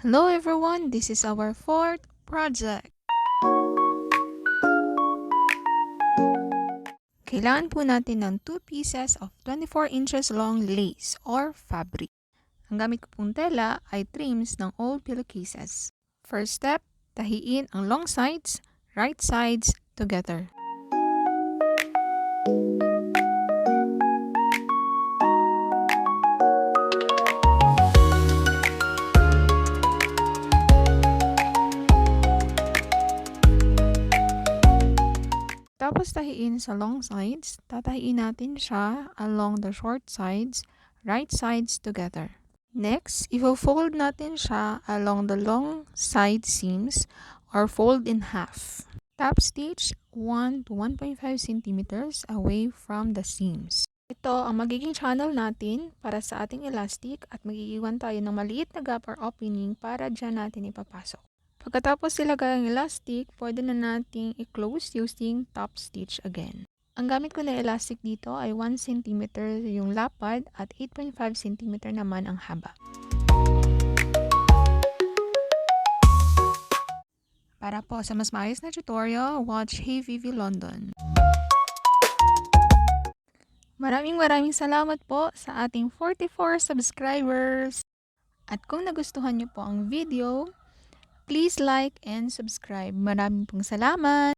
Hello everyone, this is our fourth project. Kailangan po natin ng 2 pieces of 24 inches long lace or fabric. Ang gamit ko pong tela ay trims ng old pillowcases. First step, tahiin ang long sides, right sides together. Tapos tahiin sa long sides, tatahiin natin siya along the short sides, right sides together. Next, i-fold natin siya along the long side seams or fold in half. Top stitch 1 to 1.5 centimeters away from the seams. Ito ang magiging channel natin para sa ating elastic at magiiwan tayo ng maliit na gap or opening para dyan natin ipapasok. Pagkatapos ilagay ang elastic, pwede na nating i-close using top stitch again. Ang gamit ko na elastic dito ay 1 cm yung lapad at 8.5 cm naman ang haba. Para po sa mas maayos na tutorial, watch Hey Vivi London. Maraming salamat po sa ating 44 subscribers. At kung nagustuhan niyo po ang video, please like and subscribe. Maraming pong salamat!